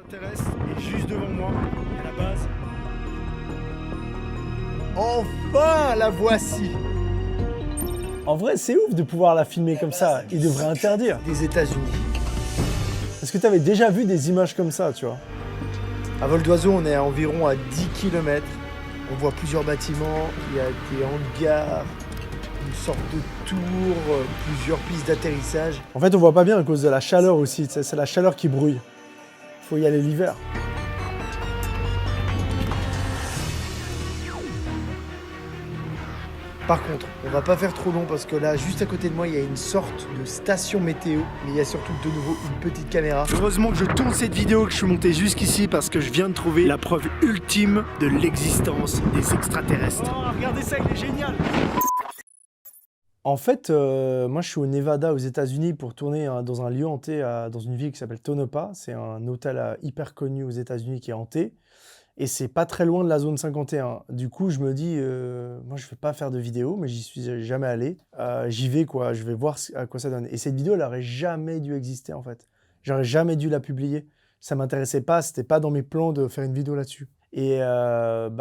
extraterrestre est juste devant moi, à la base. Enfin, la voici. En vrai, c'est ouf de pouvoir la filmer comme ça. Ils devraient interdire. Des États-Unis. Est-ce que tu avais déjà vu des images comme ça, tu vois? À vol d'oiseau, on est à environ à 10 km. On voit plusieurs bâtiments, il y a des hangars, une sorte de tour, plusieurs pistes d'atterrissage. En fait, on voit pas bien à cause de la chaleur aussi. Tu sais, c'est la chaleur qui brouille. Faut y aller l'hiver. Par contre, on va pas faire trop long parce que là, juste à côté de moi, il y a une sorte de station météo, mais il y a surtout de nouveau une petite caméra. Heureusement que je tourne cette vidéo, que je suis monté jusqu'ici parce que je viens de trouver la preuve ultime de l'existence des extraterrestres. Oh, regardez ça, il est génial! En fait, moi, je suis au Nevada, aux États-Unis, pour tourner dans un lieu hanté, dans une ville qui s'appelle Tonopah. C'est un hôtel hyper connu aux États-Unis qui est hanté. Et c'est pas très loin de la zone 51. Du coup, je me dis, moi, je vais pas faire de vidéo, mais j'y suis jamais allé. J'y vais, quoi. Je vais voir à quoi ça donne. Et cette vidéo, elle aurait jamais dû exister, en fait. J'aurais jamais dû la publier. Ça m'intéressait pas. C'était pas dans mes plans de faire une vidéo là-dessus. Et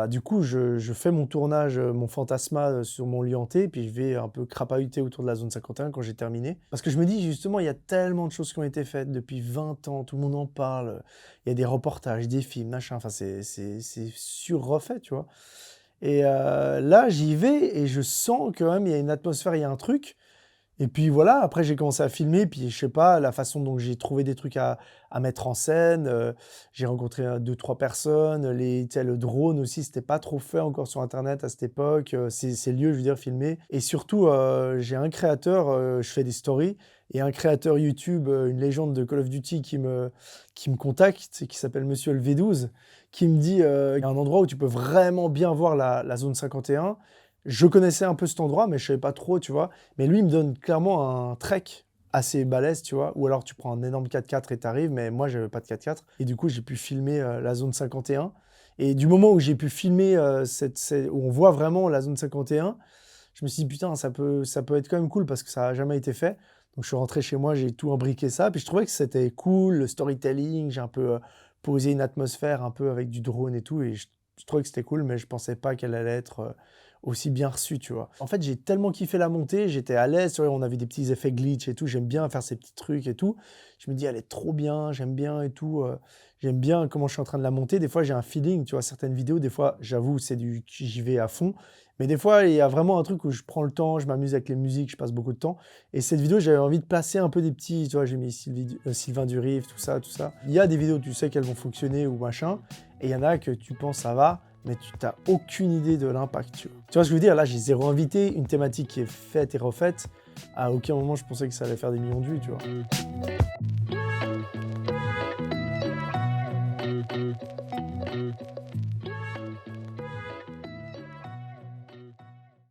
du coup, je fais mon tournage, mon fantasma sur mon lieu hanté, puis je vais un peu crapahuter autour de la zone 51 quand j'ai terminé. Parce que je me dis, justement, il y a tellement de choses qui ont été faites depuis 20 ans, tout le monde en parle, il y a des reportages, des films, machin, enfin, c'est sur-refait, tu vois. Et là, j'y vais et je sens quand même, il y a une atmosphère, il y a un truc. Et puis voilà, après j'ai commencé à filmer, puis je sais pas, la façon dont j'ai trouvé des trucs à mettre en scène, j'ai rencontré 2-3 personnes, tu sais, le drone aussi, c'était pas trop fait encore sur internet à cette époque, ces lieux, je veux dire, filmés. Et surtout, j'ai un créateur, je fais des stories, et un créateur YouTube, une légende de Call of Duty qui me contacte, qui s'appelle Monsieur le V12, qui me dit, il y a un endroit où tu peux vraiment bien voir la zone 51. Je connaissais un peu cet endroit, mais je savais pas trop, tu vois. Mais lui, il me donne clairement un trek assez balèze, tu vois. Ou alors tu prends un énorme 4x4 et t'arrives, mais moi, j'avais pas de 4x4. Et du coup, j'ai pu filmer la zone 51. Et du moment où j'ai pu filmer, où on voit vraiment la zone 51, je me suis dit, putain, ça peut être quand même cool parce que ça a jamais été fait. Donc je suis rentré chez moi, j'ai tout imbriqué ça. Puis je trouvais que c'était cool, le storytelling. J'ai un peu posé une atmosphère un peu avec du drone et tout. Et je trouvais que c'était cool, mais je pensais pas qu'elle allait être aussi bien reçue, tu vois. En fait, j'ai tellement kiffé la montée, j'étais à l'aise, tu vois, on avait des petits effets glitch et tout, j'aime bien faire ces petits trucs et tout. Je me dis, elle est trop bien, j'aime bien et tout. J'aime bien comment je suis en train de la monter. Des fois, j'ai un feeling, tu vois, certaines vidéos, des fois, j'avoue, j'y vais à fond. Mais des fois, il y a vraiment un truc où je prends le temps, je m'amuse avec les musiques, je passe beaucoup de temps. Et cette vidéo, j'avais envie de placer un peu des petits, tu vois, j'ai mis Sylvain Duriff, tout ça, tout ça. Il y a des vidéos, tu sais qu'elles vont fonctionner ou machin. Et il y en a que tu penses ça va, mais tu n'as aucune idée de l'impact, tu vois. Tu vois ce que je veux dire? Là, j'ai zéro invité, une thématique qui est faite et refaite. À aucun moment, je pensais que ça allait faire des millions de vues, tu vois.